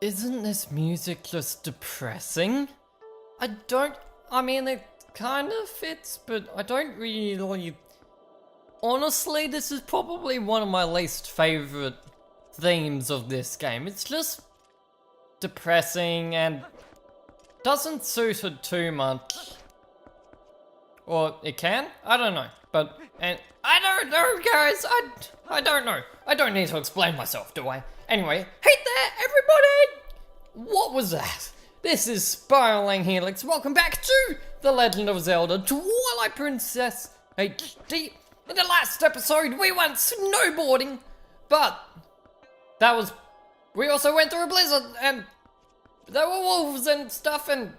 Isn't this music just depressing? I mean, it kind of fits, but I don't really... Honestly, this is probably one of my least favorite themes of this game. It's just depressing and doesn't suit it too much. Or it can? I don't know. But, and I don't know, guys. I don't know. I don't need to explain myself, do I? Anyway, hey there, everybody! What was that? This is Spiraling Helix. Welcome back to The Legend of Zelda Twilight Princess HD. In the last episode, we went snowboarding, but we also went through a blizzard, and there were wolves and stuff, and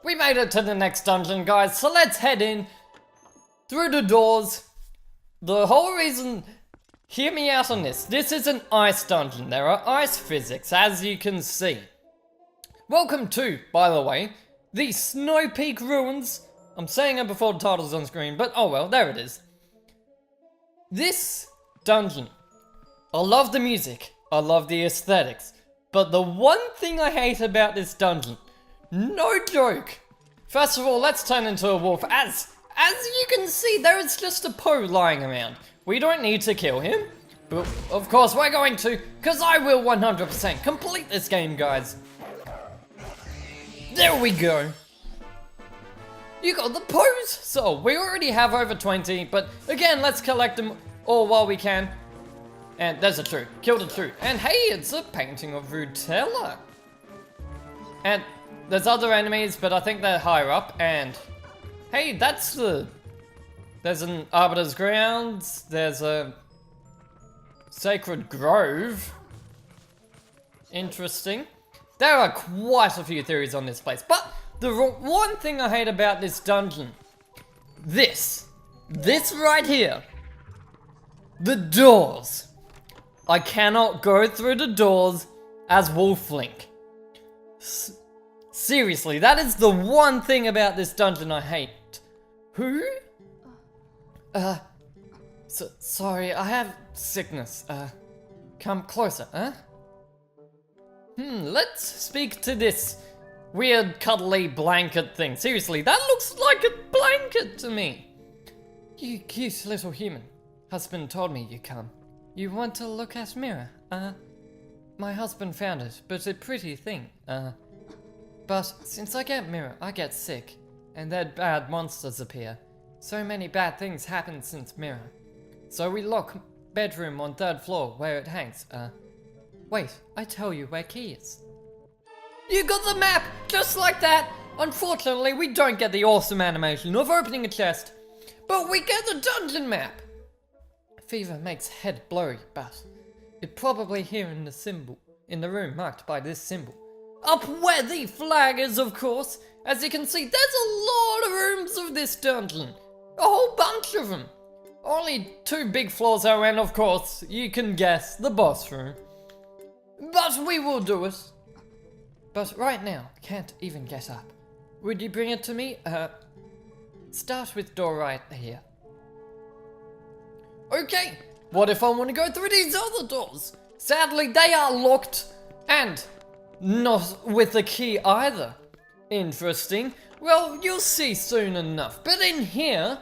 we made it to the next dungeon, guys. So let's head in through the doors. The whole reason, hear me out on this. This is an ice dungeon. There are ice physics, as you can see. Welcome to, by the way, the Snow Peak Ruins. I'm saying it before the title's on screen, but oh well, there it is. This dungeon, I love the music, I love the aesthetics, but the one thing I hate about this dungeon, no joke. First of all, let's turn into a wolf. As you can see, there is just a Poe lying around. We don't need to kill him, but of course we're going to, because I will 100% complete this game, guys. There we go. You got the Poes! So, we already have over 20, but again, let's collect them all while we can. And there's a true. Killed a true. And hey, it's a painting of Rutella. And there's other enemies, but I think they're higher up. And hey, there's an Arbiter's Grounds. There's a Sacred Grove. Interesting. There are quite a few theories on this place, but the one thing I hate about this dungeon, this right here, the doors. I cannot go through the doors as Wolf Link. Seriously, that is the one thing about this dungeon I hate. Who? Sorry, I have sickness. Come closer, huh? Let's speak to this weird cuddly blanket thing. Seriously, that looks like a blanket to me. You cute little human. Husband told me you come. You want to look at mirror? My husband found it, but a pretty thing. But since I get mirror, I get sick, and then bad monsters appear. So many bad things happen since mirror. So we lock bedroom on 3rd floor where it hangs. Wait, I tell you where key is. You got the map, just like that. Unfortunately, we don't get the awesome animation of opening a chest, but we get the dungeon map. Fever makes head blurry, but it probably here in the symbol, in the room marked by this symbol. Up where the flag is, of course. As you can see, there's a lot of rooms of this dungeon. A whole bunch of them. Only 2 big floors though, and of course, you can guess, the boss room. But we will do it. But right now, can't even get up. Would you bring it to me? Start with door right here. Okay, what if I want to go through these other doors? Sadly, they are locked, and not with a key either. Interesting. Well, you'll see soon enough. But in here...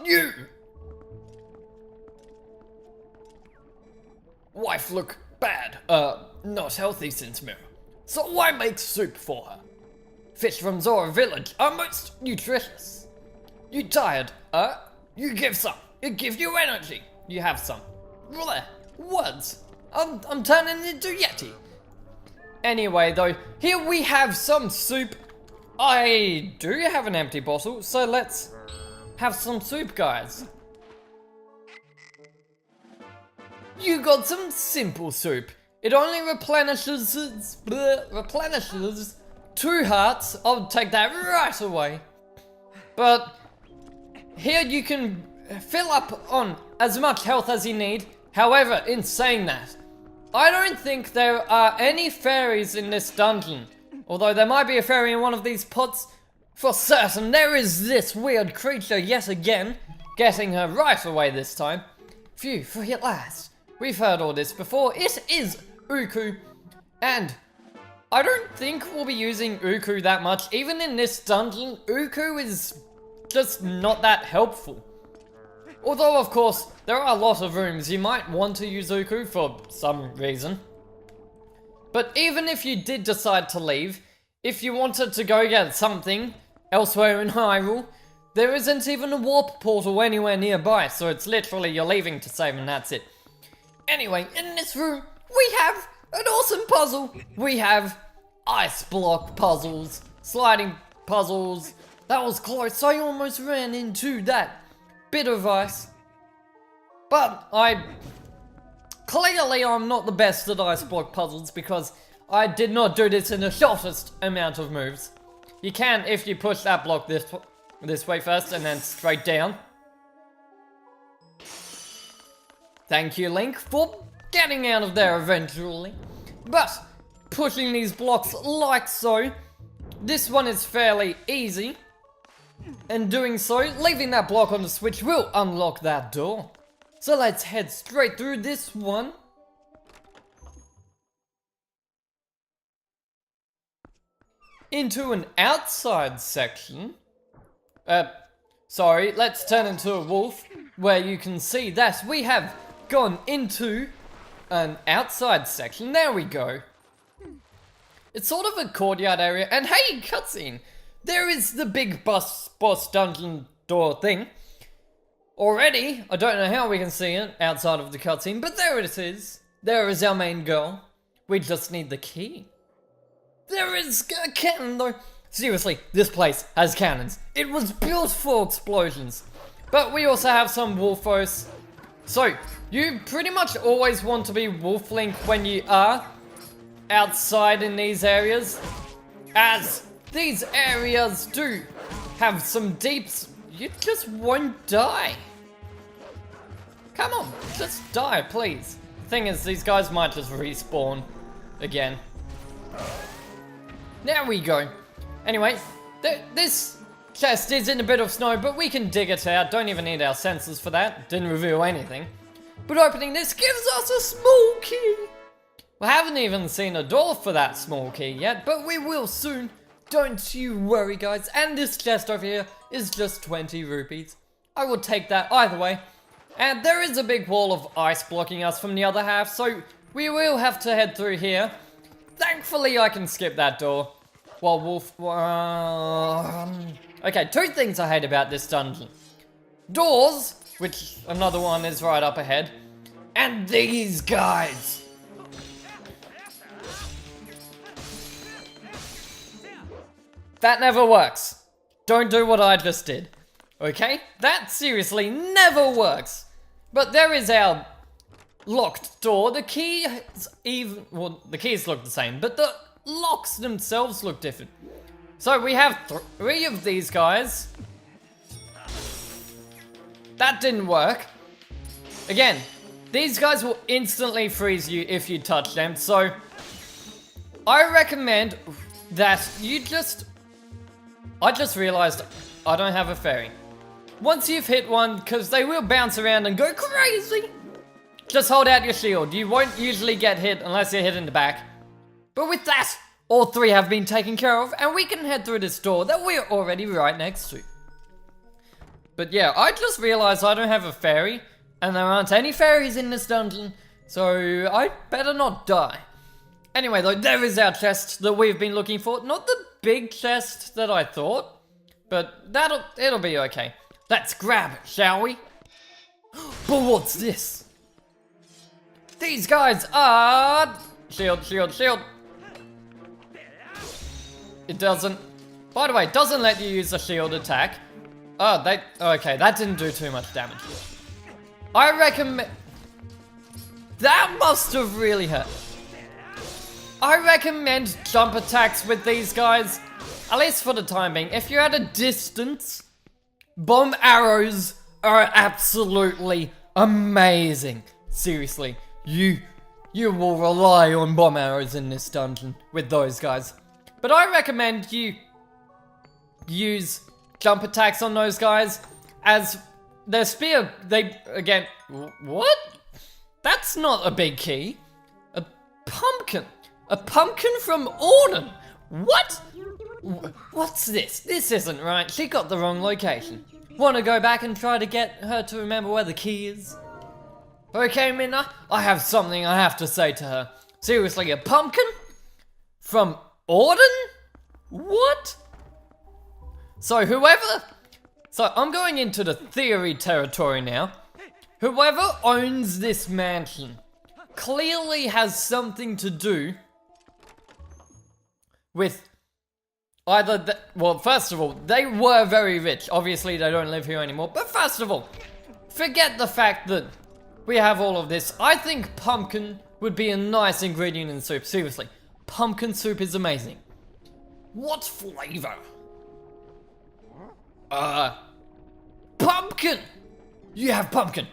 you! Wife look bad. Not healthy since mirror. So why make soup for her? Fish from Zora village are most nutritious. You tired? You give some. It gives you energy. You have some. Bleh. Words. I'm turning into Yeti. Anyway though, here we have some soup. I do have an empty bottle, so let's have some soup, guys. You got some simple soup. It only replenishes 2 hearts. I'll take that right away. But here you can fill up on as much health as you need. However, in saying that, I don't think there are any fairies in this dungeon. Although there might be a fairy in one of these pots. For certain, there is this weird creature yet again. Getting her right away this time. Phew, for at last. We've heard all this before. It is Uku, and I don't think we'll be using Uku that much. Even in this dungeon, Uku is just not that helpful. Although, of course, there are a lot of rooms you might want to use Uku for some reason. But even if you did decide to leave, if you wanted to go get something elsewhere in Hyrule, there isn't even a warp portal anywhere nearby, so it's literally you're leaving to save and that's it. Anyway, in this room, we have an awesome puzzle. We have ice block puzzles, sliding puzzles. That was close, I almost ran into that bit of ice. But clearly I'm not the best at ice block puzzles because I did not do this in the shortest amount of moves. You can if you push that block this way first and then straight down. Thank you, Link, for getting out of there eventually. But pushing these blocks like so, this one is fairly easy. And doing so, leaving that block on the switch will unlock that door. So let's head straight through this one. Into an outside section. Sorry, let's turn into a wolf, where you can see that we have gone into an outside section. There we go. It's sort of a courtyard area, and hey, cutscene! There is the big boss dungeon door thing. Already, I don't know how we can see it outside of the cutscene, but there it is. There is our main goal. We just need the key. There is a cannon though. Seriously, this place has cannons. It was built for explosions. But we also have some wolfos. So, you pretty much always want to be Wolf Link when you are outside in these areas, as these areas do have some deeps. You just won't die. Come on, just die, please. The thing is, these guys might just respawn again. There we go. Anyway, this chest is in a bit of snow, but we can dig it out. Don't even need our sensors for that. Didn't reveal anything. But opening this gives us a small key. We haven't even seen a door for that small key yet, but we will soon. Don't you worry, guys. And this chest over here is just 20 rupees. I will take that either way. And there is a big wall of ice blocking us from the other half, so we will have to head through here. Thankfully, I can skip that door. While Wolf... Okay, two things I hate about this dungeon. Doors, which another one is right up ahead. And these guys. That never works. Don't do what I just did. Okay? That seriously never works. But there is our locked door. The key is well, the keys look the same, but the locks themselves look different. So we have three of these guys. That didn't work. Again, these guys will instantly freeze you if you touch them, so I recommend that you I just realized I don't have a fairy. Once you've hit one, because they will bounce around and go crazy, just hold out your shield. You won't usually get hit unless you're hit in the back. But with that, all three have been taken care of, and we can head through this door that we're already right next to. But yeah, I just realized I don't have a fairy, and there aren't any fairies in this dungeon, so I better not die. Anyway though, there is our chest that we've been looking for. Not the big chest that I thought, but it'll be okay. Let's grab it, shall we? But what's this? These guys are... Shield, shield, shield. It doesn't... By the way, it doesn't let you use a shield attack. Oh, okay, that didn't do too much damage. I recommend... That must have really hurt. I recommend jump attacks with these guys, at least for the time being. If you're at a distance, bomb arrows are absolutely amazing. Seriously, you will rely on bomb arrows in this dungeon with those guys. But I recommend you use jump attacks on those guys, as their spear, again, what? That's not a big key. pumpkin! A pumpkin from Auden! What? What's this? This isn't right. She got the wrong location. Wanna go back and try to get her to remember where the key is? Okay, Minna, I have something I have to say to her. Seriously, a pumpkin? From Auden? What? So I'm going into the theory territory now. Whoever owns this mansion clearly has something to do with either well, first of all, they were very rich. Obviously, they don't live here anymore. But first of all, forget the fact that we have all of this. I think pumpkin would be a nice ingredient in soup. Seriously, pumpkin soup is amazing. What flavor? Pumpkin! You have pumpkin.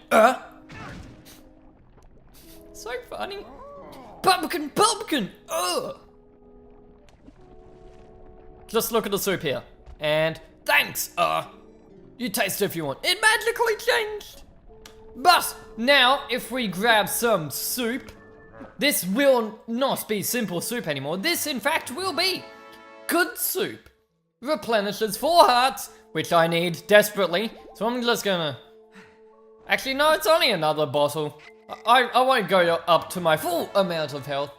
So funny. Pumpkin, pumpkin! Just look at the soup here. And thanks, you taste it if you want. It magically changed. But now, if we grab some soup, this will not be simple soup anymore. This, in fact, will be good soup. Replenishes 4 hearts, which I need desperately. So I'm just gonna... Actually, no, it's only another bottle. I won't go up to my full amount of health.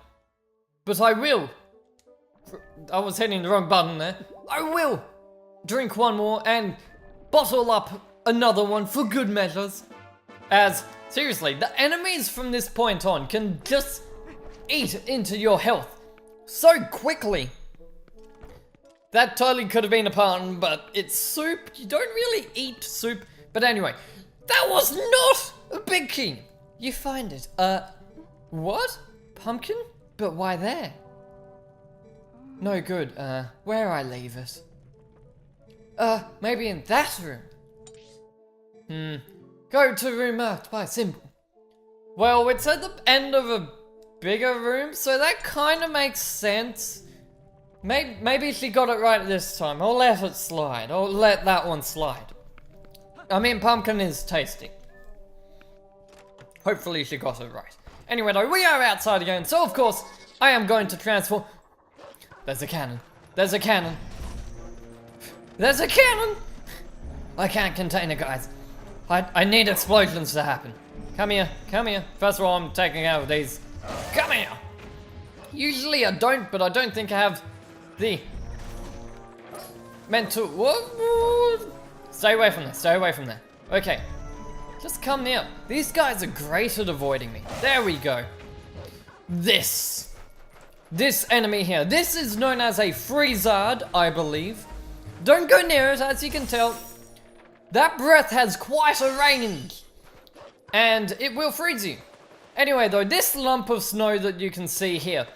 But I will. I was hitting the wrong button there. I will drink one more and bottle up another one for good measures. As, seriously, the enemies from this point on can just eat into your health so quickly. That totally could have been a pun, but it's soup. You don't really eat soup. But anyway, that was not a big key. You find it. What? Pumpkin? But why there? No good. Where I leave it? Maybe in that room. Go to room marked by symbol. Well, it's at the end of a bigger room, so that kind of makes sense. Maybe she got it right this time. I'll let it slide. I'll let that one slide. I mean, pumpkin is tasty. Hopefully she got it right. Anyway, though, we are outside again, so of course, I am going to transform... There's a cannon. There's a cannon. There's a cannon! I can't contain it, guys. I need explosions to happen. Come here, come here. First of all, I'm taking out these. Come here! Usually I don't, but I don't think I have the mental... What? Stay away from there, stay away from there. Okay. Just come near. These guys are great at avoiding me. There we go. This enemy here. This is known as a Freezard, I believe. Don't go near it, as you can tell. That breath has quite a range. And it will freeze you. Anyway, though, this lump of snow that you can see here,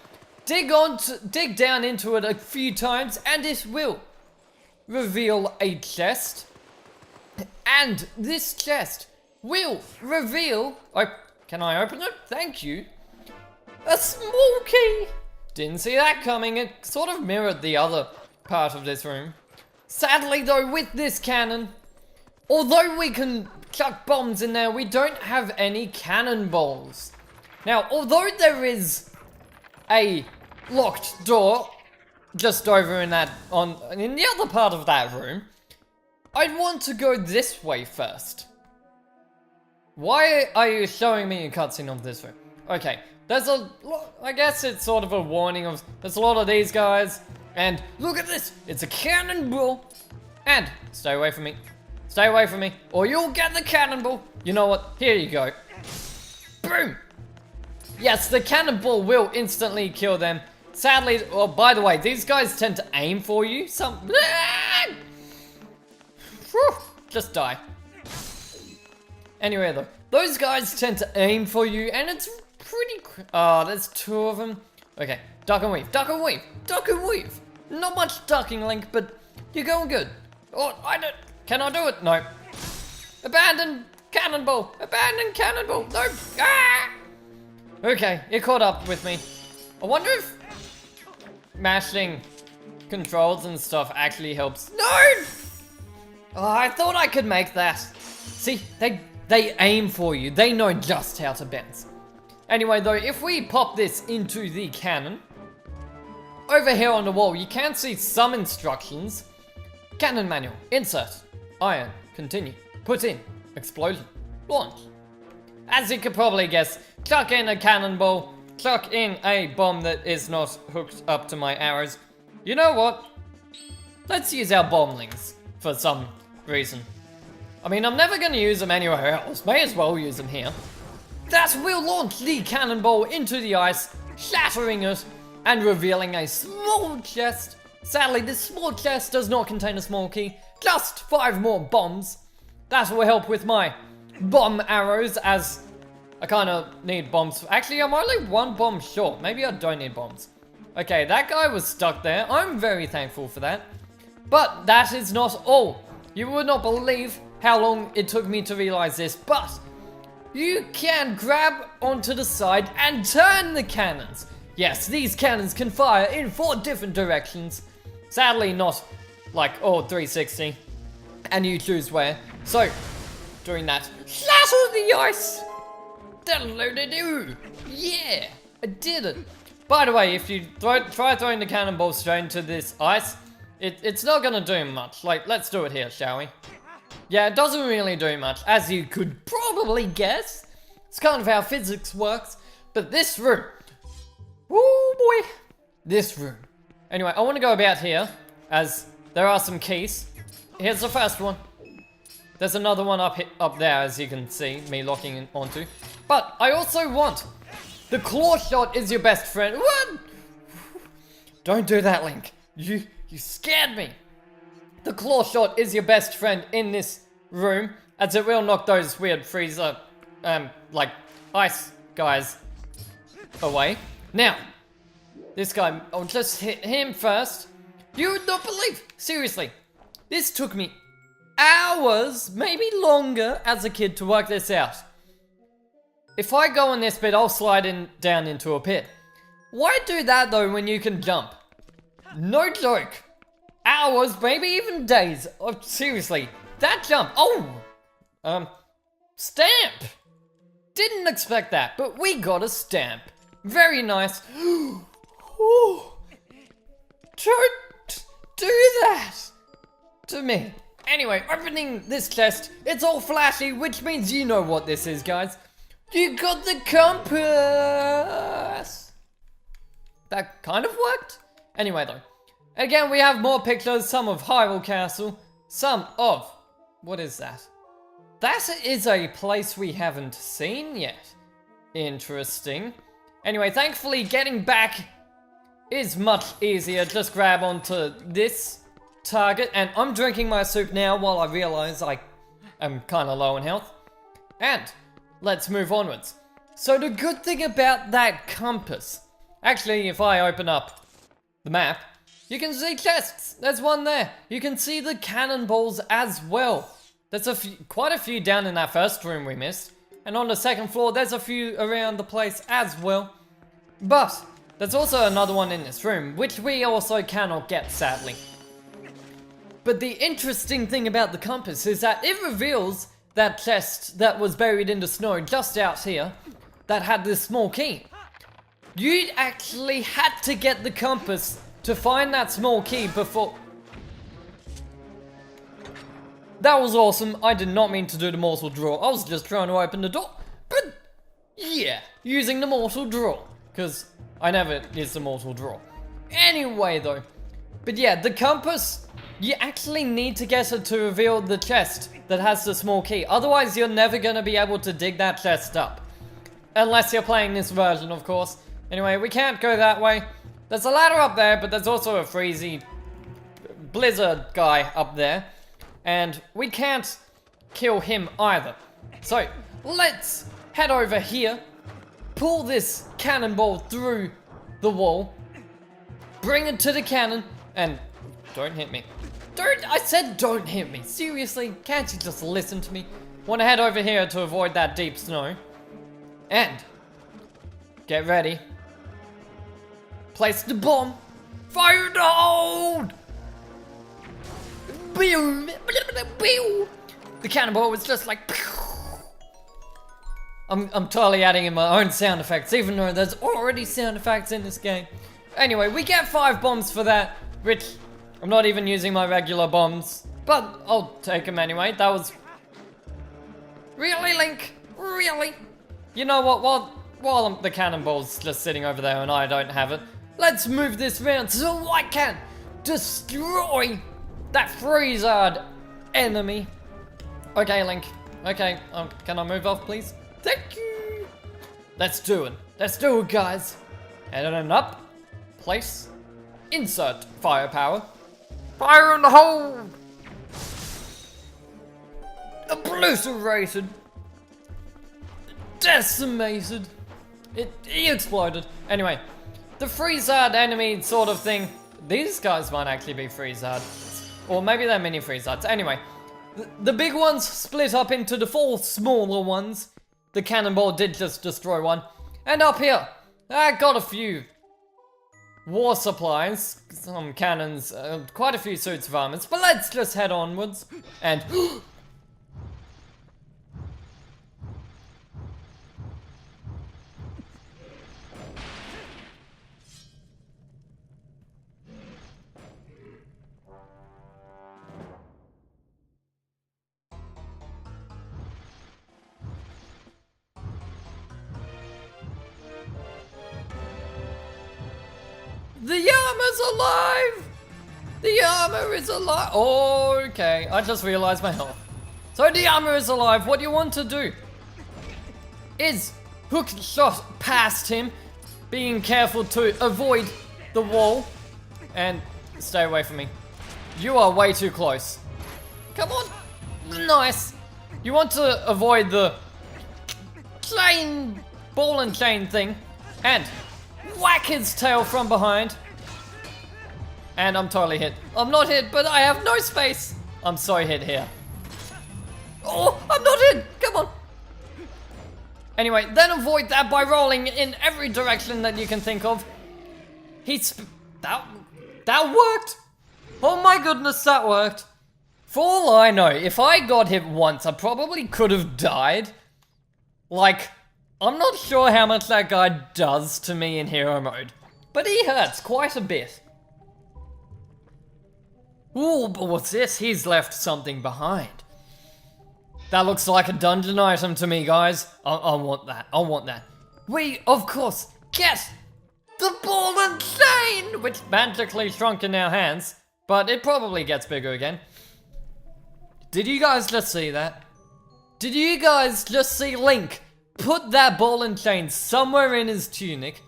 dig down into it a few times, and it will reveal a chest. And this chest will reveal... Oh, can I open it? Thank you. A small key. Didn't see that coming. It sort of mirrored the other part of this room. Sadly, though, with this cannon, although we can chuck bombs in there, we don't have any cannonballs. Now, although there is a locked door just over in the other part of that room, I'd want to go this way first. Why are you showing me a cutscene of this room? Okay, I guess it's sort of a warning of, there's a lot of these guys, and look at this, it's a cannonball, and stay away from me. Stay away from me, or you'll get the cannonball. You know what? Here you go. Boom! Yes, the cannonball will instantly kill them. Sadly, well, by the way, these guys tend to aim for you. Just die. Anyway, though, those guys tend to aim for you, and it's pretty... there's 2 of them. Okay, duck and weave, duck and weave, duck and weave. Not much ducking, Link, but you're going good. Oh, can I do it? No. Abandon cannonball! Abandon cannonball! No! Ah! Okay, it caught up with me. I wonder if mashing controls and stuff actually helps. No! Oh, I thought I could make that. See, they aim for you. They know just how to bounce. Anyway though, if we pop this into the cannon, over here on the wall you can see some instructions. Cannon manual, insert, iron, continue, put in, explosion, launch. As you could probably guess, chuck in a cannonball, chuck in a bomb that is not hooked up to my arrows. You know what? Let's use our bomblings for some reason. I mean, I'm never going to use them anywhere else, may as well use them here. That will launch the cannonball into the ice, shattering it, and revealing a small chest. Sadly, this small chest does not contain a small key, just 5 more bombs. That will help with my bomb arrows, as I kind of need bombs. Actually, I'm only 1 bomb short. Maybe I don't need bombs. Okay, that guy was stuck there. I'm very thankful for that. But that is not all. You would not believe how long it took me to realize this, but you can grab onto the side and turn the cannons. Yes, these cannons can fire in 4 different directions. Sadly, not like all 360, and you choose where. So, doing that, shatter the ice! Diddle-doo-doo! Yeah, I did it. By the way, if you try throwing the cannonball straight into this ice, it's not gonna do much. Like, let's do it here, shall we? Yeah, it doesn't really do much, as you could probably guess. It's kind of how physics works. But this room, woo boy, this room. Anyway, I want to go about here, as there are some keys. Here's the first one. There's another one up there, as you can see, me locking onto. But I also want the claw shot is your best friend. What? Don't do that, Link. You scared me. The claw shot is your best friend in this room, as it will knock those weird freezer, like ice guys away. Now, this guy, I'll just hit him first. You would not believe, seriously, this took me hours, maybe longer, as a kid to work this out. If I go on this bit, I'll slide down into a pit. Why do that though when you can jump? No joke. Hours, maybe even days. Oh, seriously, that jump. Oh, stamp. Didn't expect that, but we got a stamp. Very nice. Don't do that to me. Anyway, opening this chest, it's all flashy, which means you know what this is, guys. You got the compass. That kind of worked. Anyway, though. Again, we have more pictures, some of Hyrule Castle, some of... What is that? That is a place we haven't seen yet. Interesting. Anyway, thankfully, getting back is much easier. Just grab onto this target, and I'm drinking my soup now while I realize I am kind of low in health. And let's move onwards. So the good thing about that compass... Actually, if I open up the map, you can see chests. There's one there. You can see the cannonballs as well. There's quite a few down in that first room we missed. And on the second floor, there's a few around the place as well. But there's also another one in this room, which we also cannot get, sadly. But the interesting thing about the compass is that it reveals that chest that was buried in the snow just out here that had this small key. You actually had to get the compass to find that small key before... That was awesome. I did not mean to do the mortal draw. I was just trying to open the door. But, yeah, using the mortal draw. Because I never use the mortal draw. Anyway, though. But yeah, the compass, you actually need to get it to reveal the chest that has the small key. Otherwise, you're never going to be able to dig that chest up. Unless you're playing this version, of course. Anyway, we can't go that way. There's a ladder up there, but there's also a freezy blizzard guy up there. And we can't kill him either. So, let's head over here, pull this cannonball through the wall, bring it to the cannon, and don't hit me. I said don't hit me. Seriously, can't you just listen to me? Want to head over here to avoid that deep snow. And, get ready. Place the bomb. Fire in the hold! Boom! The cannonball was just like... I'm totally adding in my own sound effects, even though there's already sound effects in this game. Anyway, we get 5 bombs for that, which I'm not even using my regular bombs, but I'll take them anyway. That was... Really, Link? Really? You know what, while the cannonball's just sitting over there and I don't have it, let's move this round so I can destroy that Freezard enemy. Okay, Link. Okay, can I move off, please? Thank you. Let's do it. Let's do it, guys. And then up. Place. Insert firepower. Fire in the hole. Obliterated. Decimated. He exploded. Anyway, the Freezard enemy sort of thing. These guys might actually be Freezard. Or maybe they're mini Freezards. Anyway, the big ones split up into the 4 smaller ones. The cannonball did just destroy one. And up here, I got a few war supplies, some cannons, quite a few suits of armor. But let's just head onwards. And... The armor's alive! The armor is alive! Oh, okay, I just realized my health. So the armor is alive. What you want to do is hook shot past him, being careful to avoid the wall, and stay away from me. You are way too close. Come on! Nice! You want to avoid the chain, ball and chain thing, and whack his tail from behind. And I'm totally hit. I'm not hit, but I have no space. I'm so hit here. Oh, I'm not hit. Come on. Anyway, then avoid that by rolling in every direction that you can think of. That worked. Oh my goodness, that worked. For all I know, if I got hit once, I probably could have died. Like, I'm not sure how much that guy does to me in hero mode, but he hurts quite a bit. Ooh, but what's this? He's left something behind. That looks like a dungeon item to me, guys. I want that. I want that. We, of course, get the ball and chain, which magically shrunk in our hands, but it probably gets bigger again. Did you guys just see that? Did you guys just see Link put that ball and chain somewhere in his tunic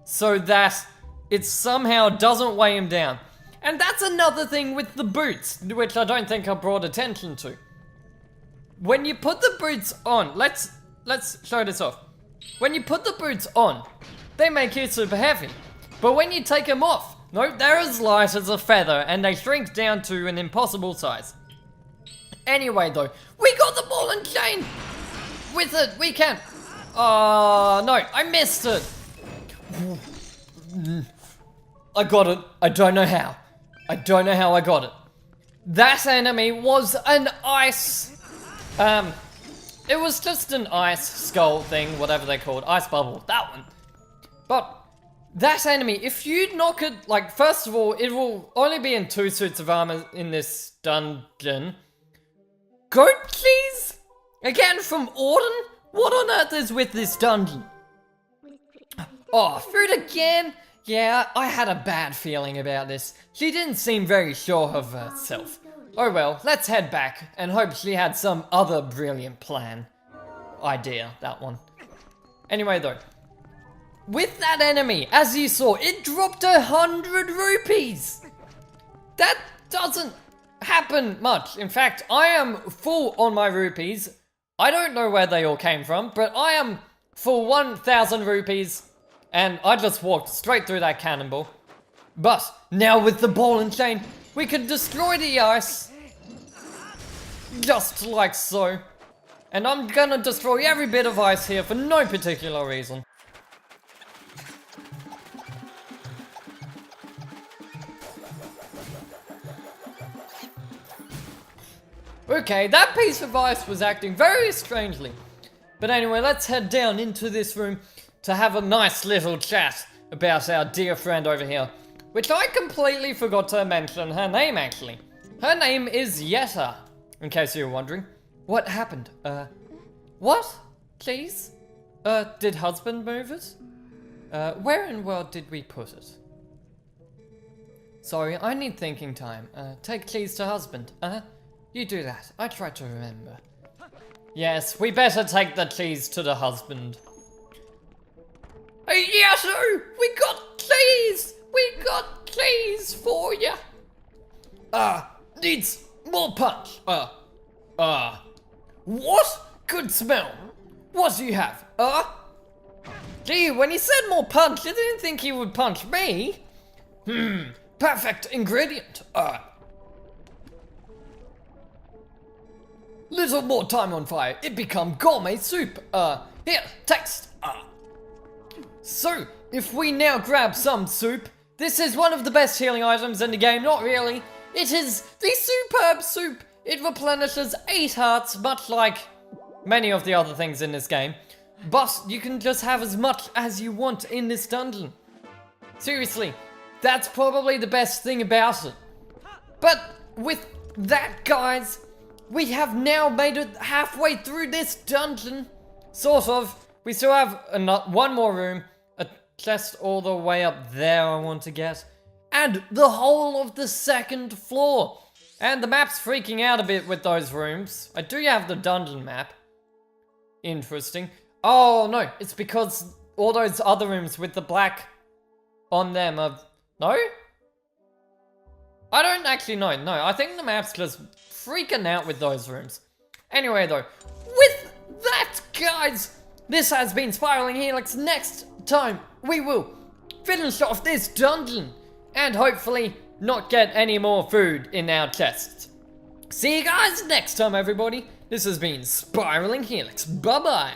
so that it somehow doesn't weigh him down? And that's another thing with the boots, which I don't think I brought attention to. When you put the boots on, let's show this off. When you put the boots on, they make you super heavy. But when you take them off, no, they're as light as a feather and they shrink down to an impossible size. Anyway though, we got the ball and chain! With it, we can! Oh no, I missed it! I got it, I don't know how. I don't know how I got it. That enemy was an ice... it was just an ice skull thing, whatever they're called. Ice bubble, that one. But that enemy, if you knock it, like, first of all, it will only be in 2 suits of armor in this dungeon. Goat cheese? Again from Auden? What on earth is with this dungeon? Oh, food again? Yeah, I had a bad feeling about this. She didn't seem very sure of herself. Oh well, let's head back and hope she had some other brilliant plan. Idea, that one. Anyway though, with that enemy, as you saw, it dropped 100 rupees! That doesn't happen much. In fact, I am full on my rupees. I don't know where they all came from, but I am full 1,000 rupees. And I just walked straight through that cannonball. But now with the ball and chain, we can destroy the ice. Just like so. And I'm gonna destroy every bit of ice here for no particular reason. Okay, that piece of ice was acting very strangely. But anyway, let's head down into this room to have a nice little chat about our dear friend over here. Which I completely forgot to mention her name, actually. Her name is Yetta, in case you were wondering. What happened? What? Please? Did husband move it? Where in the world did we put it? Sorry, I need thinking time. Take keys to husband. You do that. I try to remember. Yes, we better take the keys to the husband. Hey, Yasu! We got keys! We got keys for ya! Needs more punch. What? Good smell. What do you have? Gee, when he said more punch, I didn't think he would punch me. Perfect ingredient. Little more time on fire, it become gourmet soup. Here, taste. So, if we now grab some soup, this is one of the best healing items in the game, not really. It is the superb soup. It replenishes 8 hearts, much like many of the other things in this game. But you can just have as much as you want in this dungeon. Seriously, that's probably the best thing about it. But with that, guys, we have now made it halfway through this dungeon. Sort of. We still have one more room, a chest all the way up there I want to get, and the whole of the 2nd floor. And the map's freaking out a bit with those rooms. I do have the dungeon map. Interesting. Oh no, it's because all those other rooms with the black on them are... No? I don't actually know. No, I think the map's just freaking out with those rooms. Anyway though, with that, guys, this has been Spiraling Helix. Next time, we will finish off this dungeon and hopefully not get any more food in our chests. See you guys next time, everybody. This has been Spiraling Helix. Bye-bye.